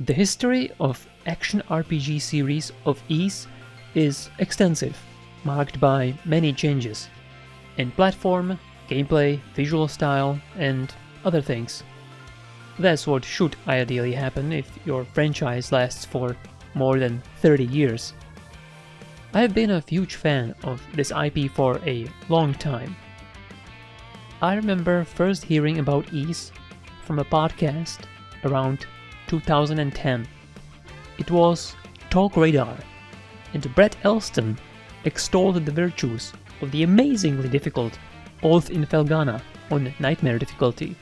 The history of action RPG series of Ys is extensive, marked by many changes in platform, gameplay, visual style, and other things. That's what should ideally happen if your franchise lasts for more than 30 years. I have been a huge fan of this IP for a long time. I remember first hearing about Ys from a podcast around 2010. It was Talk Radar, and Brett Elston extolled the virtues of the amazingly difficult Oath in Felghana on Nightmare difficulty,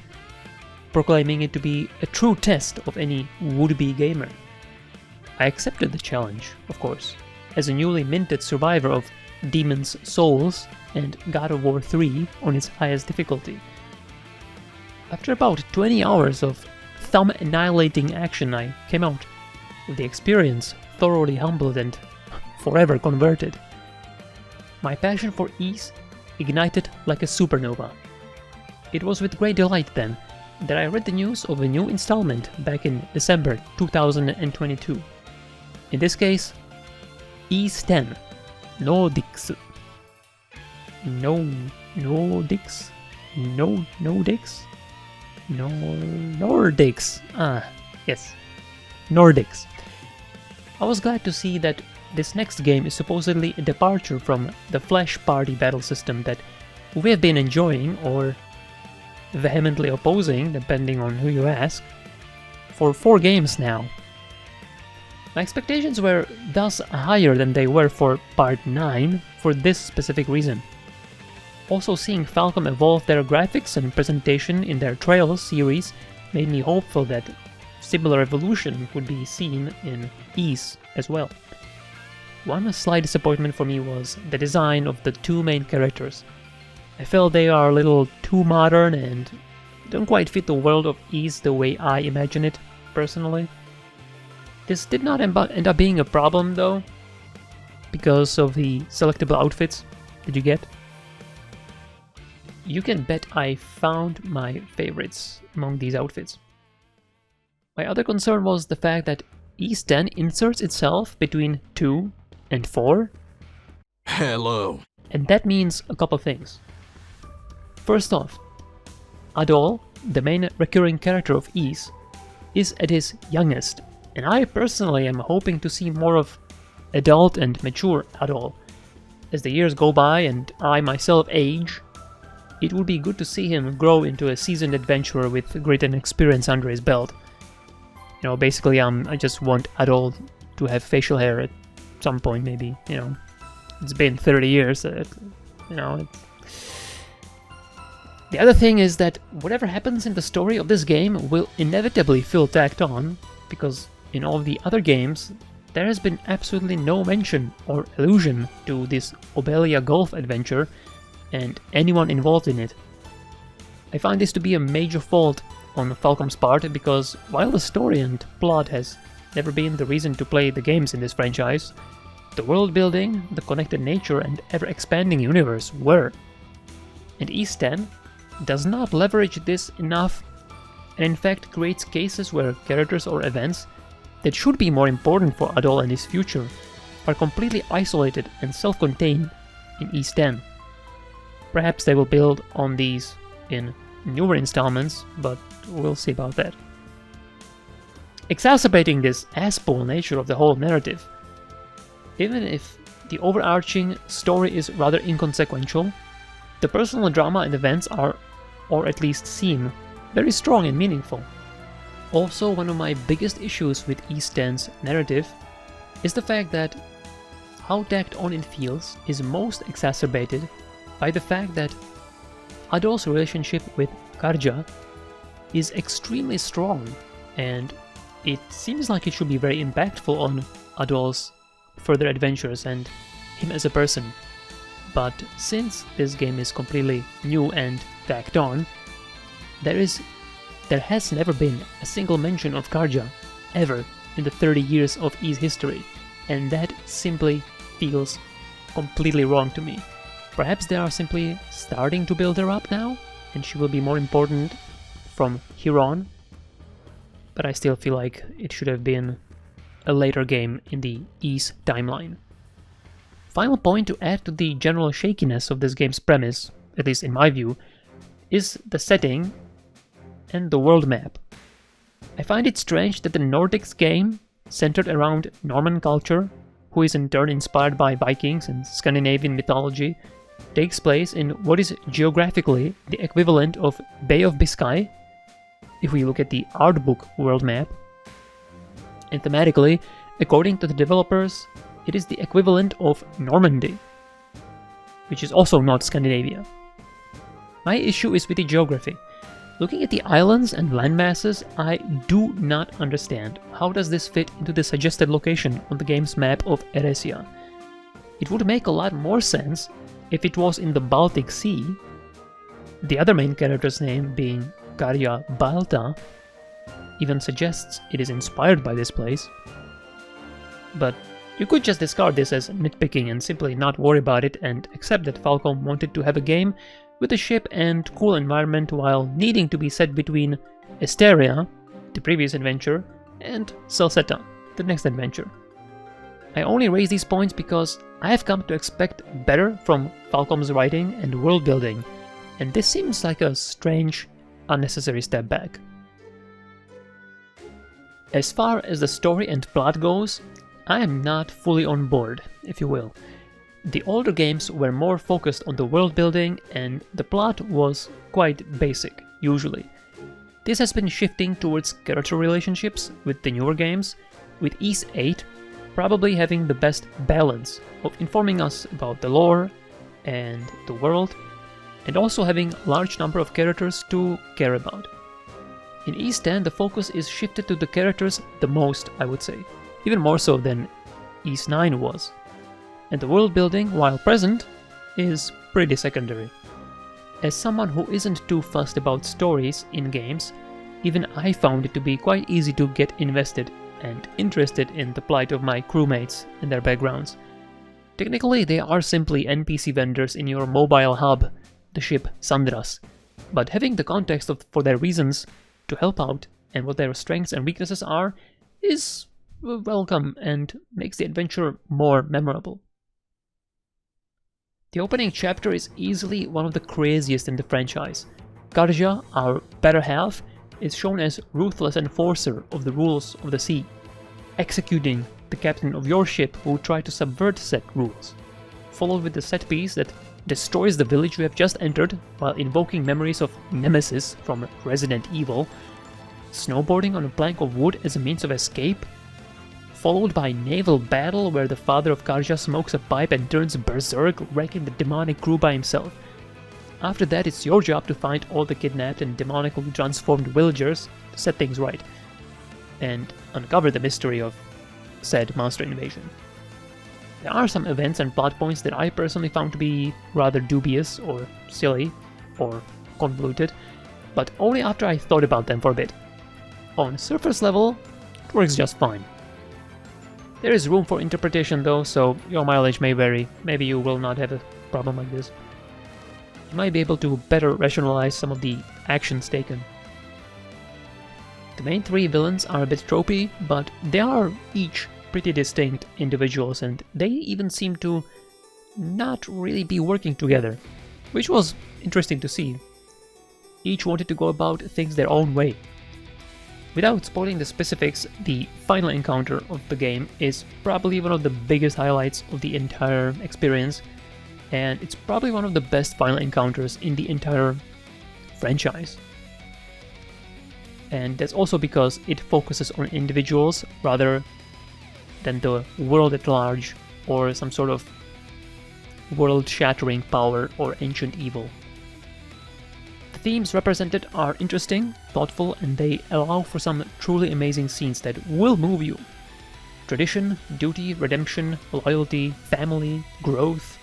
proclaiming it to be a true test of any would-be gamer. I accepted the challenge, of course, as a newly minted survivor of Demon's Souls and God of War 3 on its highest difficulty. After about 20 hours of thumb-annihilating action, I came out with the experience thoroughly humbled and forever converted. My passion for Ys ignited like a supernova. It was with great delight then that I read the news of a new installment back in December 2022. In this case, Ys X Nordics. Nordics. Yes. Nordics. I was glad to see that this next game is supposedly a departure from the Flash Party battle system that we have been enjoying, or vehemently opposing, depending on who you ask, for 4 games now. My expectations were thus higher than they were for Part 9 for this specific reason. Also, seeing Falcom evolve their graphics and presentation in their Trails series made me hopeful that similar evolution would be seen in Ys as well. One slight disappointment for me was the design of the 2 main characters. I felt they are a little too modern and don't quite fit the world of Ys the way I imagine it, personally. This did not end up being a problem though, because of the selectable outfits that you get. You can bet I found my favorites among these outfits. My other concern was the fact that Ys X inserts itself between 2 and 4. Hello. And that means a couple things. First off, Adol, the main recurring character of Ys, is at his youngest, and I personally am hoping to see more of adult and mature Adol. As the years go by and I myself age, it would be good to see him grow into a seasoned adventurer with grit and experience under his belt. You know, basically, I just want Adol to have facial hair at some point, maybe. You know, it's been 30 years. The other thing is that whatever happens in the story of this game will inevitably feel tacked on, because in all the other games, there has been absolutely no mention or allusion to this Obelia Golf adventure and anyone involved in it. I find this to be a major fault on Falcom's part, because while the story and plot has never been the reason to play the games in this franchise, the world building, the connected nature, and ever-expanding universe were. And Ys X does not leverage this enough, and in fact creates cases where characters or events that should be more important for Adol and his future are completely isolated and self-contained in Ys X. Perhaps they will build on these in newer installments, but we'll see about that. Exacerbating this ass-pull nature of the whole narrative, even if the overarching story is rather inconsequential, the personal drama and events are, or at least seem, very strong and meaningful. Also, one of my biggest issues with Ys X's narrative is the fact that how tacked on it feels is most exacerbated by the fact that Adol's relationship with Karja is extremely strong, and it seems like it should be very impactful on Adol's further adventures and him as a person. But since this game is completely new and tacked on, there has never been a single mention of Karja ever in the 30 years of Ys history, and that simply feels completely wrong to me. Perhaps they are simply starting to build her up now, and she will be more important from here on. but I still feel like it should have been a later game in the Ys timeline. Final point to add to the general shakiness of this game's premise, at least in my view, is the setting and the world map. I find it strange that the Nordics game, centered around Norman culture, who is in turn inspired by Vikings and Scandinavian mythology, takes place in what is geographically the equivalent of Bay of Biscay, if we look at the artbook world map. And thematically, according to the developers, it is the equivalent of Normandy, which is also not Scandinavia. My issue is with the geography. Looking at the islands and landmasses, I do not understand how does this fit into the suggested location on the game's map of Eresia. It would make a lot more sense if it was in the Baltic Sea, the other main character's name being Karja Balta even suggests it is inspired by this place. But you could just discard this as nitpicking and simply not worry about it and accept that Falcom wanted to have a game with a ship and cool environment while needing to be set between Esteria, the previous adventure, and Salsetta, the next adventure. I only raise these points because I have come to expect better from Falcom's writing and world building, and this seems like a strange, unnecessary step back. As far as the story and plot goes, I am not fully on board, if you will. The older games were more focused on the world building and the plot was quite basic, usually. This has been shifting towards character relationships with the newer games, with Ys 8 probably having the best balance of informing us about the lore and the world, and also having a large number of characters to care about. In Ys 10, the focus is shifted to the characters the most, I would say, even more so than Ys 9 was. And the world building, while present, is pretty secondary. As someone who isn't too fussed about stories in games, even I found it to be quite easy to get invested and interested in the plight of my crewmates and their backgrounds. Technically, they are simply NPC vendors in your mobile hub, the ship Sandras, but having the context for their reasons to help out and what their strengths and weaknesses are is welcome and makes the adventure more memorable. The opening chapter is easily one of the craziest in the franchise. Karja, our better half, is shown as ruthless enforcer of the rules of the sea, executing the captain of your ship who tried to subvert said rules, followed with the set piece that destroys the village you have just entered while invoking memories of Nemesis from Resident Evil, snowboarding on a plank of wood as a means of escape, followed by naval battle where the father of Karja smokes a pipe and turns berserk, wrecking the demonic crew by himself. After that, it's your job to find all the kidnapped and demonically transformed villagers to set things right, and uncover the mystery of said monster invasion. There are some events and plot points that I personally found to be rather dubious or silly or convoluted, but only after I thought about them for a bit. On surface level, it works just fine. There is room for interpretation though, so your mileage may vary. Maybe you will not have a problem like this. You might be able to better rationalize some of the actions taken. The main three villains are a bit tropey, but they are each pretty distinct individuals and they even seem to not really be working together, which was interesting to see. Each wanted to go about things their own way. Without spoiling the specifics, the final encounter of the game is probably one of the biggest highlights of the entire experience, and it's probably one of the best final encounters in the entire franchise. And that's also because it focuses on individuals rather than the world at large or some sort of world-shattering power or ancient evil. The themes represented are interesting, thoughtful, and they allow for some truly amazing scenes that will move you. Tradition, duty, redemption, loyalty, family, growth,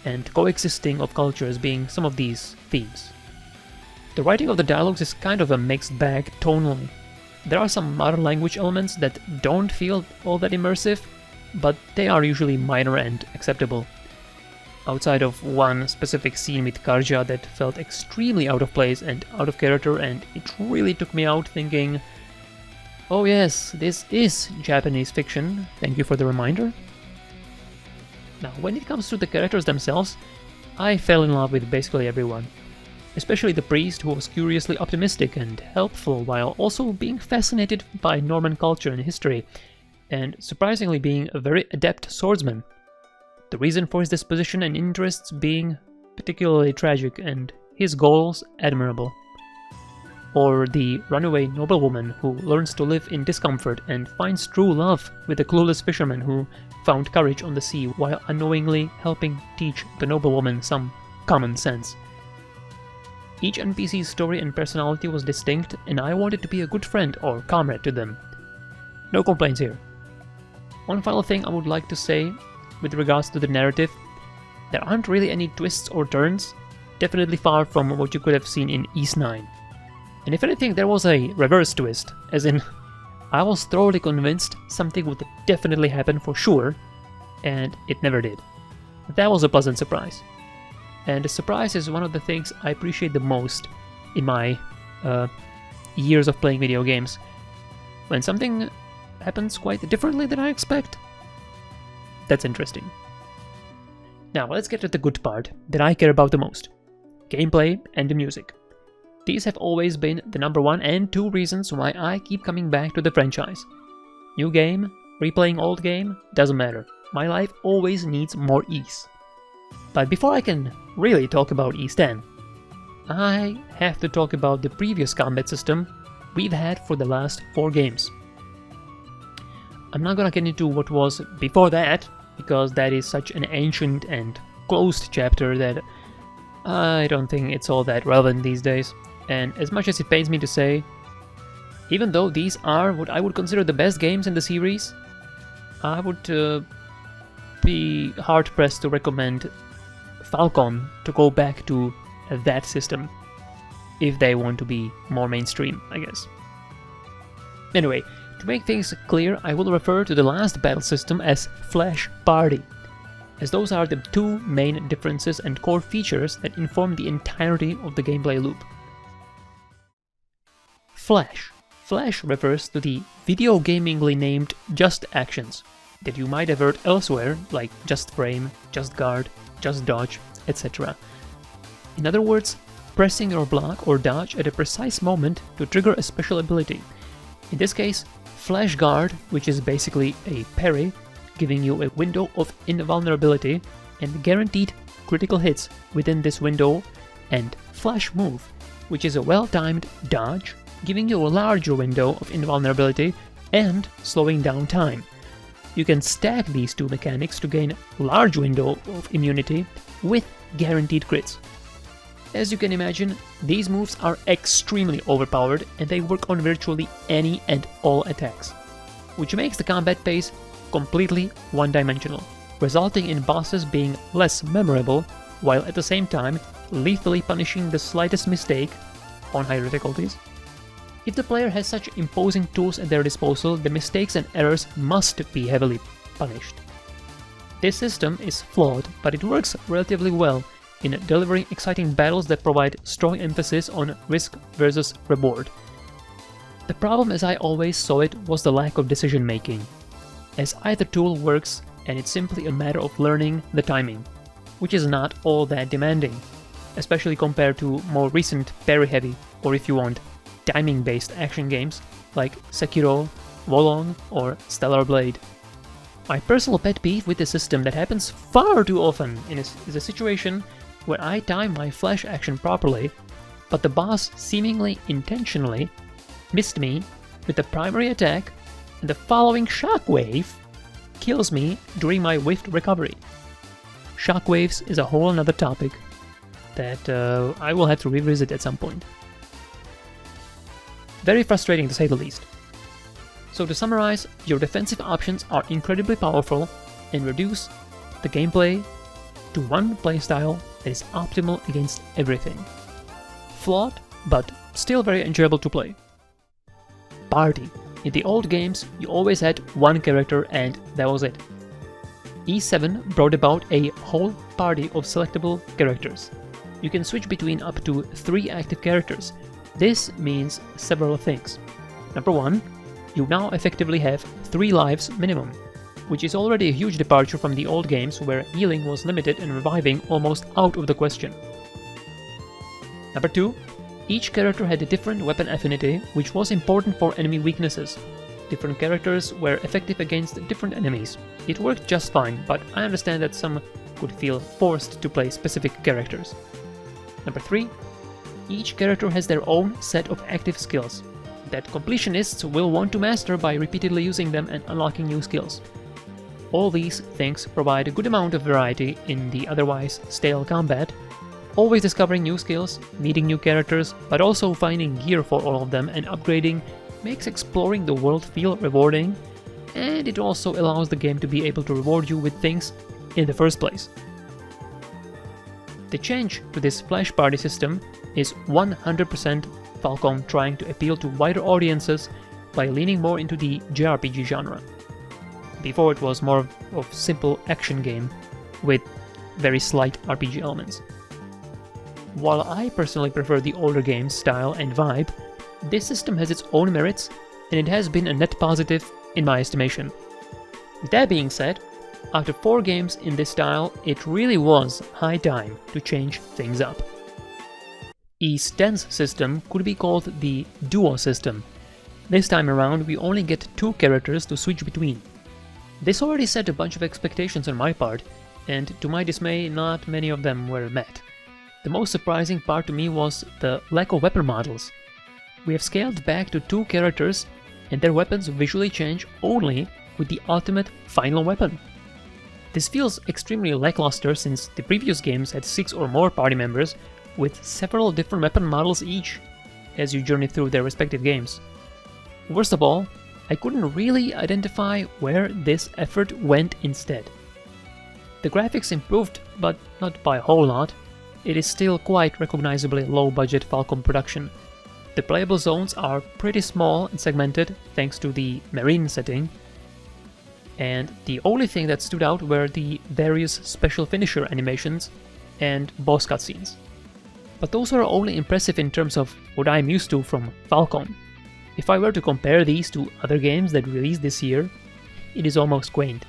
and coexisting of cultures being some of these themes. The writing of the dialogues is kind of a mixed bag tonally. There are some modern language elements that don't feel all that immersive, but they are usually minor and acceptable. Outside of one specific scene with Karja that felt extremely out of place and out of character, and it really took me out thinking, Oh yes, this is Japanese fiction, thank you for the reminder. Now, when it comes to the characters themselves, I fell in love with basically everyone. Especially the priest, who was curiously optimistic and helpful while also being fascinated by Norman culture and history, and surprisingly being a very adept swordsman. The reason for his disposition and interests being particularly tragic and his goals admirable. Or the runaway noblewoman who learns to live in discomfort and finds true love with the clueless fisherman who found courage on the sea while unknowingly helping teach the noblewoman some common sense. Each NPC's story and personality was distinct, and I wanted to be a good friend or comrade to them. No complaints here. One final thing I would like to say with regards to the narrative: there aren't really any twists or turns, definitely far from what you could have seen in Ys 9. And if anything, there was a reverse twist, as in, I was thoroughly convinced something would definitely happen for sure, and it never did. That was a pleasant surprise. And the surprise is one of the things I appreciate the most in my years of playing video games. When something happens quite differently than I expect, that's interesting. Now let's get to the good part that I care about the most: gameplay and the music. These have always been the number 1 and 2 reasons why I keep coming back to the franchise. New game, replaying old game, doesn't matter. My life always needs more Ys. But before I can really talk about Ys 10, I have to talk about the previous combat system we've had for the last 4 games. I'm not gonna get into what was before that, because that is such an ancient and closed chapter that I don't think it's all that relevant these days. And as much as it pains me to say, even though these are what I would consider the best games in the series, I would be hard-pressed to recommend Falcom to go back to that system if they want to be more mainstream, I guess. Anyway, to make things clear, I will refer to the last battle system as Flash Party, as those are the 2 main differences and core features that inform the entirety of the gameplay loop. Flash. Flash refers to the video gamingly named just actions that you might have heard elsewhere, like just frame, just guard, just dodge, etc. In other words, pressing your block or dodge at a precise moment to trigger a special ability. In this case, Flash Guard, which is basically a parry, giving you a window of invulnerability and guaranteed critical hits within this window, and Flash Move, which is a well-timed dodge, giving you a larger window of invulnerability and slowing down time. You can stack these 2 mechanics to gain a large window of immunity with guaranteed crits. As you can imagine, these moves are extremely overpowered and they work on virtually any and all attacks, which makes the combat pace completely one-dimensional, resulting in bosses being less memorable, while at the same time lethally punishing the slightest mistake on higher difficulties. If the player has such imposing tools at their disposal, the mistakes and errors must be heavily punished. This system is flawed, but it works relatively well in delivering exciting battles that provide strong emphasis on risk versus reward. The problem, as I always saw it, was the lack of decision making, as either tool works and it's simply a matter of learning the timing, which is not all that demanding, especially compared to more recent parry-heavy, or if you want, timing-based action games like Sekiro, Wolong, or Stellar Blade. My personal pet peeve with the system that happens far too often is a situation where I time my flash action properly, but the boss seemingly intentionally missed me with the primary attack, and the following shockwave kills me during my whiffed recovery. Shockwaves is a whole another topic that I will have to revisit at some point. Very frustrating to say the least. So to summarize, your defensive options are incredibly powerful and reduce the gameplay to one playstyle that is optimal against everything. Flawed, but still very enjoyable to play. Party. In the old games, you always had one character and that was it. E7 brought about a whole party of selectable characters. You can switch between up to 3 active characters. This means several things. Number 1, you now effectively have 3 lives minimum, which is already a huge departure from the old games where healing was limited and reviving almost out of the question. Number 2. Each character had a different weapon affinity, which was important for enemy weaknesses. Different characters were effective against different enemies. It worked just fine, but I understand that some could feel forced to play specific characters. Number 3. Each character has their own set of active skills that completionists will want to master by repeatedly using them and unlocking new skills. All these things provide a good amount of variety in the otherwise stale combat, always discovering new skills, meeting new characters, but also finding gear for all of them and upgrading makes exploring the world feel rewarding, and it also allows the game to be able to reward you with things in the first place. The change to this flash party system is 100% Falcom trying to appeal to wider audiences by leaning more into the JRPG genre. Before it was more of simple action game with very slight RPG elements. While I personally prefer the older game's style and vibe, this system has its own merits and it has been a net positive in my estimation. With that being said, after 4 games in this style, it really was high time to change things up. Ys X's system could be called the duo system. This time around we only get 2 characters to switch between. This already set a bunch of expectations on my part, and to my dismay not many of them were met. The most surprising part to me was the lack of weapon models. We have scaled back to 2 characters and their weapons visually change only with the ultimate final weapon. This feels extremely lackluster since the previous games had 6 or more party members with several different weapon models each as you journey through their respective games. Worst of all, I couldn't really identify where this effort went instead. The graphics improved, but not by a whole lot. It is still quite recognizably low-budget Falcom production. The playable zones are pretty small and segmented thanks to the marine setting, and the only thing that stood out were the various special finisher animations and boss cutscenes. But those are only impressive in terms of what I'm used to from Falcom. If I were to compare these to other games that released this year, it is almost quaint.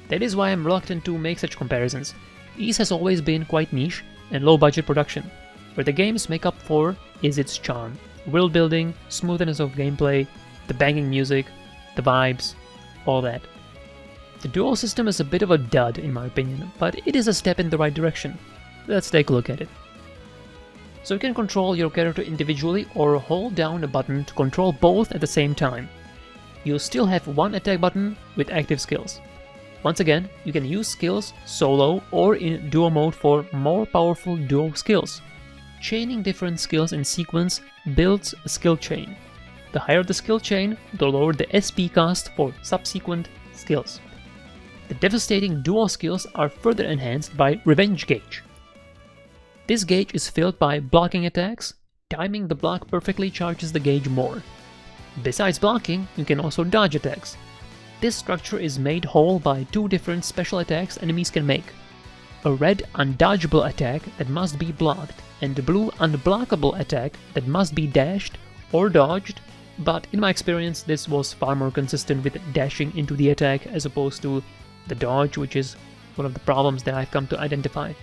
That is why I'm reluctant to make such comparisons. Ys has always been quite niche and low-budget production. Where the game's make up for is its charm, world building, smoothness of gameplay, the banging music, the vibes, all that. The dual system is a bit of a dud in my opinion, but it is a step in the right direction. Let's take a look at it. So you can control your character individually or hold down a button to control both at the same time. You'll still have one attack button with active skills. Once again, you can use skills solo or in duo mode for more powerful duo skills. Chaining different skills in sequence builds a skill chain. The higher the skill chain, the lower the SP cost for subsequent skills. The devastating duo skills are further enhanced by Revenge Gauge. This gauge is filled by blocking attacks. Timing the block perfectly charges the gauge more. Besides blocking, you can also dodge attacks. This structure is made whole by 2 different special attacks enemies can make. A red undodgeable attack that must be blocked, and a blue unblockable attack that must be dashed or dodged, but in my experience this was far more consistent with dashing into the attack as opposed to the dodge, which is one of the problems that I've come to identify.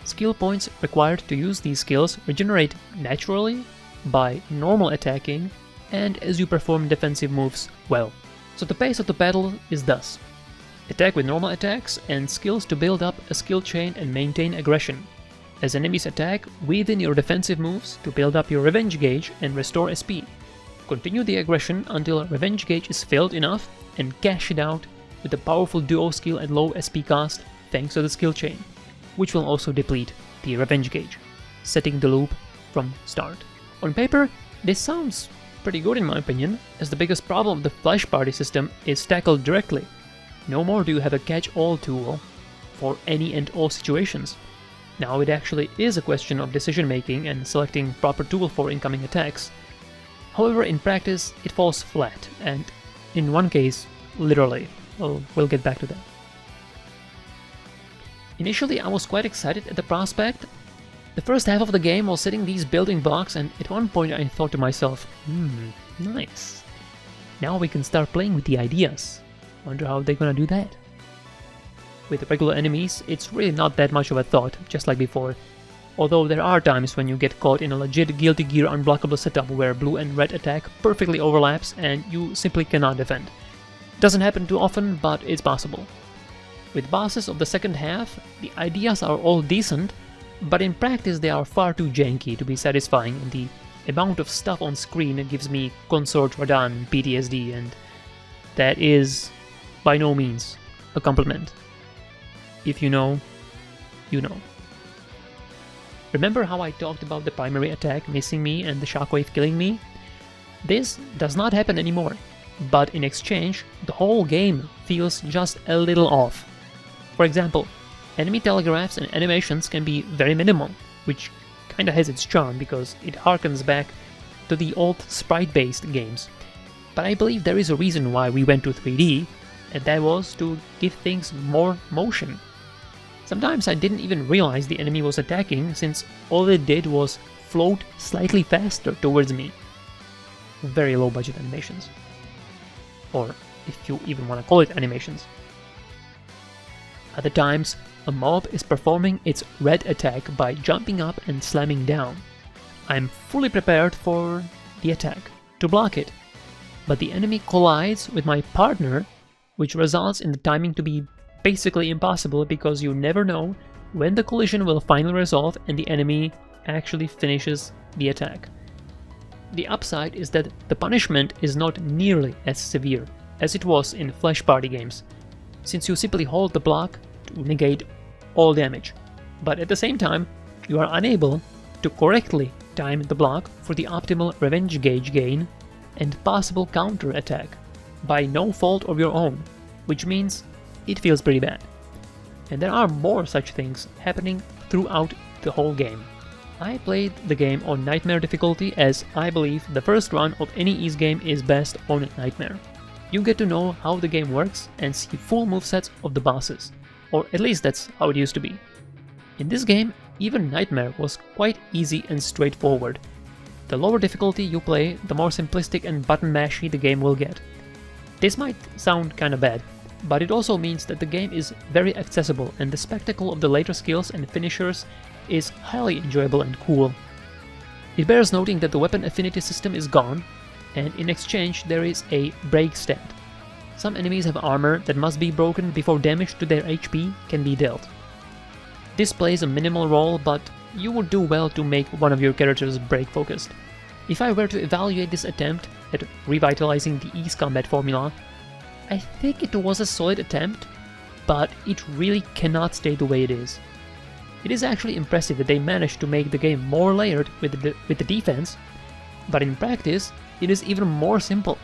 Skill points required to use these skills regenerate naturally by normal attacking and as you perform defensive moves well. So the pace of the battle is thus: attack with normal attacks and skills to build up a skill chain and maintain aggression. As enemies attack, weave in your defensive moves to build up your revenge gauge and restore SP. Continue the aggression until revenge gauge is filled enough and cash it out with a powerful duo skill at low SP cost thanks to the skill chain, which will also deplete the revenge gauge, setting the loop from start. On paper, this sounds pretty good in my opinion, as the biggest problem of the flash party system is tackled directly. No more do you have a catch-all tool for any and all situations. Now it actually is a question of decision making and selecting proper tool for incoming attacks. However, in practice, it falls flat, and in one case, literally. We'll get back to that. Initially, I was quite excited at the prospect. The first half of the game was setting these building blocks, and at one point I thought to myself, nice. Now we can start playing with the ideas. Wonder how they're gonna do that. With regular enemies, it's really not that much of a thought, just like before. Although there are times when you get caught in a legit Guilty Gear unblockable setup where blue and red attack perfectly overlaps and you simply cannot defend. Doesn't happen too often, but it's possible. With bosses of the second half, the ideas are all decent, but in practice they are far too janky to be satisfying, and the amount of stuff on screen gives me Consort Radahn PTSD, and that is by no means a compliment. If you know, you know. Remember how I talked about the primary attack missing me and the shockwave killing me? This does not happen anymore, but in exchange, the whole game feels just a little off. For example, enemy telegraphs and animations can be very minimal, which kinda has its charm because it harkens back to the old sprite-based games. But I believe there is a reason why we went to 3D, and that was to give things more motion. Sometimes I didn't even realize the enemy was attacking, since all it did was float slightly faster towards me. Very low budget animations. Or if you even want to call it animations. Other times, a mob is performing its red attack by jumping up and slamming down. I'm fully prepared for the attack, to block it, but the enemy collides with my partner, which results in the timing to be basically impossible because you never know when the collision will finally resolve and the enemy actually finishes the attack. The upside is that the punishment is not nearly as severe as it was in Flash Party games, since you simply hold the block to negate all damage, but at the same time you are unable to correctly time the block for the optimal revenge gauge gain and possible counter attack by no fault of your own, which means it feels pretty bad. And there are more such things happening throughout the whole game. I played the game on Nightmare difficulty as I believe the first run of any Ys game is best on Nightmare. You get to know how the game works and see full movesets of the bosses, or at least that's how it used to be. In this game, even Nightmare was quite easy and straightforward. The lower difficulty you play, the more simplistic and button mashy the game will get. This might sound kinda bad, but it also means that the game is very accessible and the spectacle of the later skills and finishers is highly enjoyable and cool. It bears noting that the weapon affinity system is gone, and in exchange there is a break stat. Some enemies have armor that must be broken before damage to their HP can be dealt. This plays a minimal role, but you would do well to make one of your characters break focused. If I were to evaluate this attempt at revitalizing the Ys combat formula, I think it was a solid attempt, but it really cannot stay the way it is. It is actually impressive that they managed to make the game more layered with the defense, but in practice it is even more simple.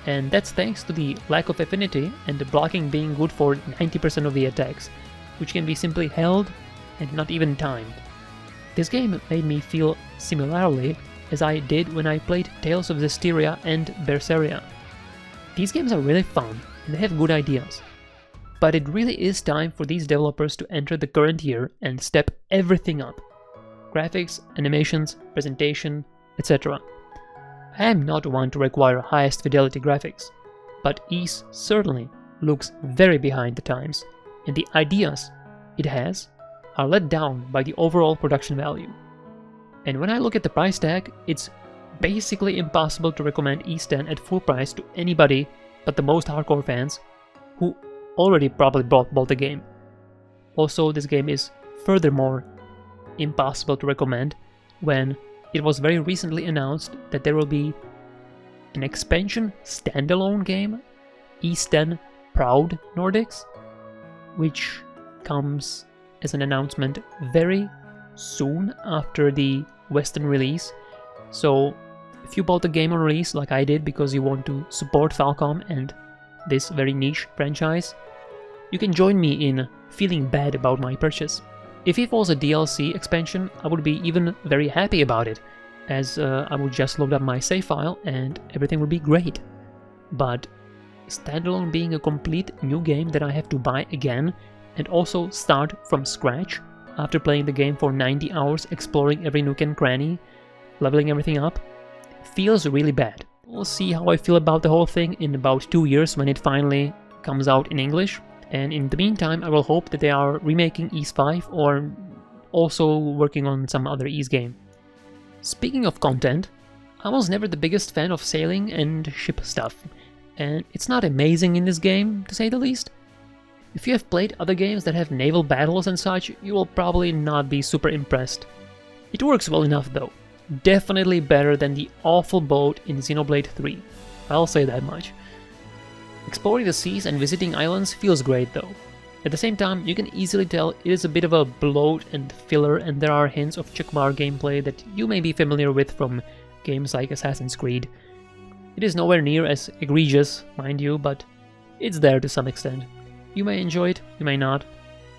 And that's thanks to the lack of affinity and the blocking being good for 90% of the attacks, which can be simply held and not even timed. This game made me feel similarly as I did when I played Tales of Zestiria and Berseria. These games are really fun and they have good ideas, but it really is time for these developers to enter the current year and step everything up. Graphics, animations, presentation, etc. I am not one to require highest fidelity graphics, but Ys certainly looks very behind the times, and the ideas it has are let down by the overall production value. And when I look at the price tag, it's basically impossible to recommend Ys X at full price to anybody but the most hardcore fans, who already probably bought the game. Also, this game is furthermore impossible to recommend when it was very recently announced that there will be an expansion standalone game, Ys X Proud Nordics, which comes as an announcement very soon after the Western release. So if you bought the game on release like I did because you want to support Falcom and this very niche franchise, you can join me in feeling bad about my purchase. If it was a DLC expansion, I would be even very happy about it, as I would just load up my save file and everything would be great. But standalone being a complete new game that I have to buy again and also start from scratch after playing the game for 90 hours, exploring every nook and cranny, leveling everything up, feels really bad. We'll see how I feel about the whole thing in about 2 years when it finally comes out in English. And in the meantime, I will hope that they are remaking Ys 5 or also working on some other Ys game. Speaking of content, I was never the biggest fan of sailing and ship stuff, and it's not amazing in this game, to say the least. If you have played other games that have naval battles and such, you will probably not be super impressed. It works well enough though. Definitely better than the awful boat in Xenoblade 3. I'll say that much. Exploring the seas and visiting islands feels great though. At the same time, you can easily tell it is a bit of a bloat and filler, and there are hints of Chikmar gameplay that you may be familiar with from games like Assassin's Creed. It is nowhere near as egregious, mind you, but it's there to some extent. You may enjoy it, you may not.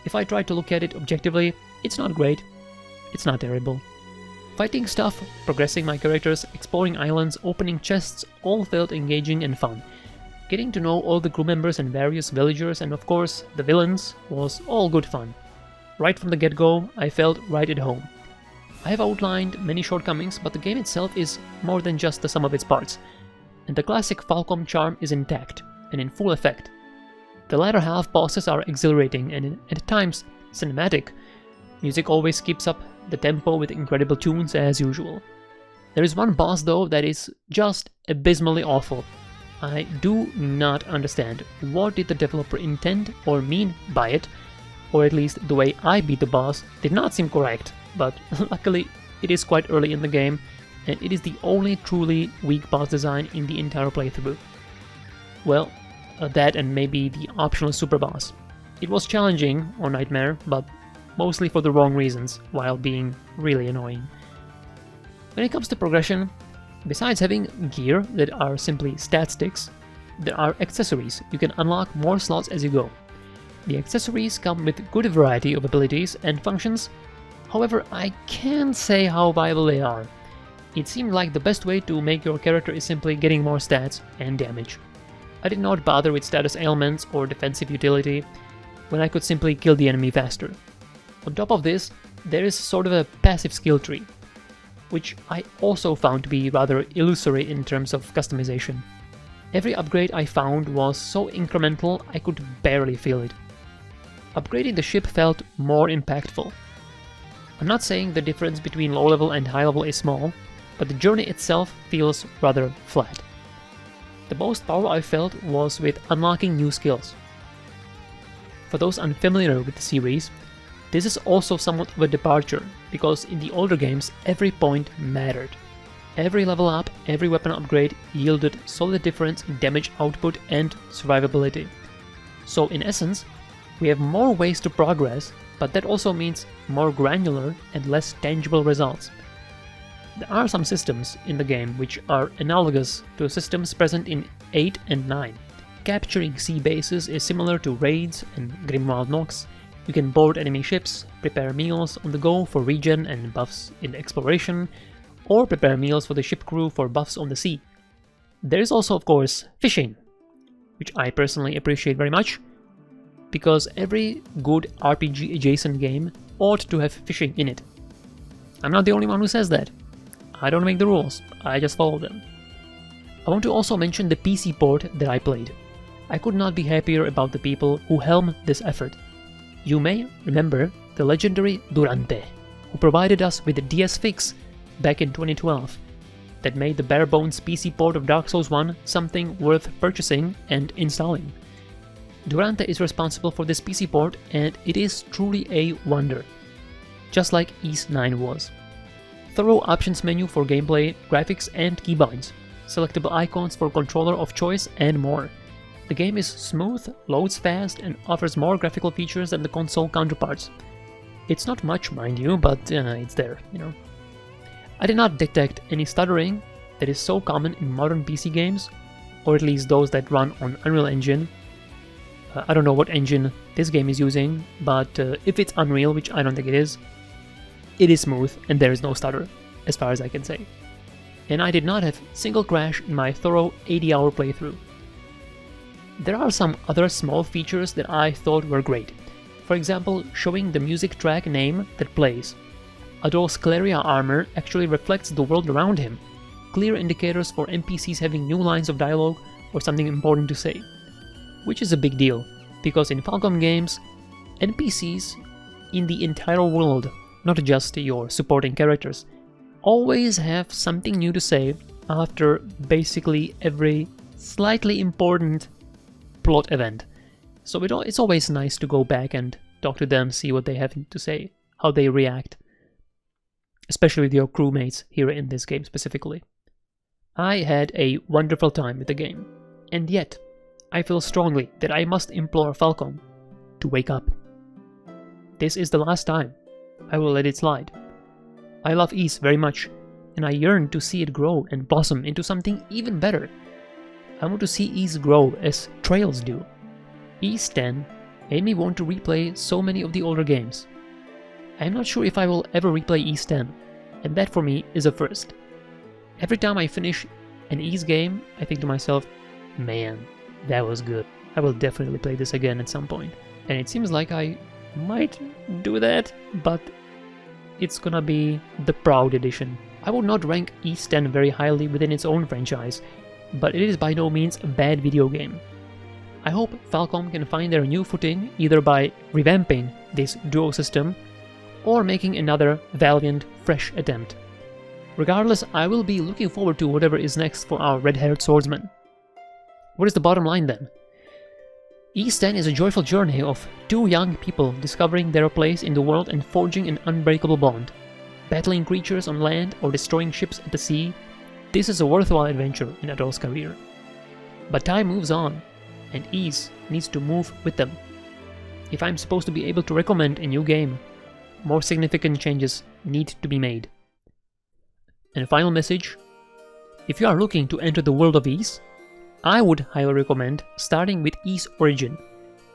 If I try to look at it objectively, it's not great. It's not terrible. Fighting stuff, progressing my characters, exploring islands, opening chests, all felt engaging and fun. Getting to know all the crew members and various villagers, and of course the villains, was all good fun. Right from the get-go, I felt right at home. I have outlined many shortcomings, but the game itself is more than just the sum of its parts, and the classic falcom charm is intact and in full effect. The latter half bosses are exhilarating and at times cinematic. Music always keeps up the tempo with incredible tunes as usual. There is one boss though that is just abysmally awful. I do not understand what did the developer intend or mean by it, or at least the way I beat the boss did not seem correct, but luckily it is quite early in the game and it is the only truly weak boss design in the entire playthrough. Well, that and maybe the optional super boss. It was challenging or nightmare, but mostly for the wrong reasons, while being really annoying. When it comes to progression, besides having gear that are simply stat sticks, there are accessories. You can unlock more slots as you go. The accessories come with good variety of abilities and functions, however I can't say how viable they are. It seemed like the best way to make your character is simply getting more stats and damage. I did not bother with status ailments or defensive utility, when I could simply kill the enemy faster. On top of this, there is sort of a passive skill tree, which I also found to be rather illusory in terms of customization. Every upgrade I found was so incremental I could barely feel it. Upgrading the ship felt more impactful. I'm not saying the difference between low level and high level is small, but the journey itself feels rather flat. The most power I felt was with unlocking new skills. For those unfamiliar with the series, this is also somewhat of a departure, because in the older games every point mattered. Every level up, every weapon upgrade yielded solid difference in damage output and survivability. So in essence, we have more ways to progress, but that also means more granular and less tangible results. There are some systems in the game which are analogous to systems present in 8 and 9. Capturing sea bases is similar to raids and Grimwald Nox. You can board enemy ships, prepare meals on the go for regen and buffs in exploration, or prepare meals for the ship crew for buffs on the sea. There is also, of course, fishing, which I personally appreciate very much, because every good RPG adjacent game ought to have fishing in it. I'm not the only one who says that. I don't make the rules, I just follow them. I want to also mention the PC port that I played. I could not be happier about the people who helmed this effort. You may remember the legendary Durante, who provided us with the DS Fix back in 2012, that made the bare-bones PC port of Dark Souls 1 something worth purchasing and installing. Durante is responsible for this PC port, and it is truly a wonder, just like Ys 9 was. Thorough options menu for gameplay, graphics and keybinds, selectable icons for controller of choice and more. The game is smooth, loads fast, and offers more graphical features than the console counterparts. It's not much, mind you, but it's there, you know. I did not detect any stuttering that is so common in modern PC games, or at least those that run on Unreal Engine. I don't know what engine this game is using, but if it's Unreal, which I don't think it is smooth and there is no stutter, as far as I can say. And I did not have single crash in my thorough 80-hour playthrough. There are some other small features that I thought were great. For example, showing the music track name that plays. Adol's Cleria armor actually reflects the world around him. clear indicators for NPCs having new lines of dialogue or something important to say. Which is a big deal, because in Falcom games, NPCs in the entire world, not just your supporting characters, always have something new to say after basically every slightly important plot event. So it's always nice to go back and talk to them, see what they have to say, how they react, especially with your crewmates here in this game specifically. I had a wonderful time with the game, and yet I feel strongly that I must implore Falcom to wake up. This is the last time I will let it slide. I love Ys very much, and I yearn to see it grow and blossom into something even better. I want to see Ys grow as Trails do. Ys X made me want to replay so many of the older games. I'm not sure if I will ever replay Ys X, and that for me is a first. Every time I finish an Ys game, I think to myself, man, that was good. I will definitely play this again at some point. And it seems like I might do that, but it's gonna be the Proud Edition. I would not rank Ys X very highly within its own franchise, but it is by no means a bad video game. I hope Falcom can find their new footing either by revamping this duo system or making another valiant, fresh attempt. Regardless, I will be looking forward to whatever is next for our red-haired swordsman. What is the bottom line then? Ys X is a joyful journey of two young people discovering their place in the world and forging an unbreakable bond. Battling creatures on land or destroying ships at the sea, this is a worthwhile adventure in Adol's career. But time moves on, and Ys needs to move with them. If I'm supposed to be able to recommend a new game, more significant changes need to be made. And a final message: if you are looking to enter the world of Ys, I would highly recommend starting with Ys Origin,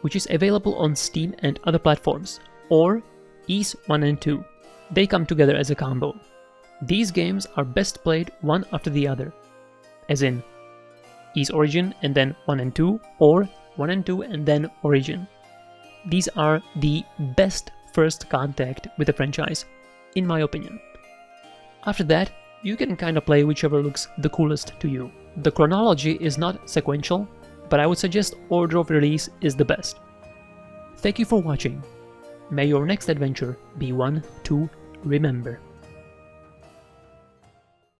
which is available on Steam and other platforms, or Ys 1 and 2. They come together as a combo. These games are best played one after the other, as in Ys Origin and then 1 and 2, or 1 and 2 and then Origin. These are the best first contact with the franchise, in my opinion. After that, you can kinda play whichever looks the coolest to you. The chronology is not sequential, but I would suggest order of release is the best. Thank you for watching. May your next adventure be one to remember.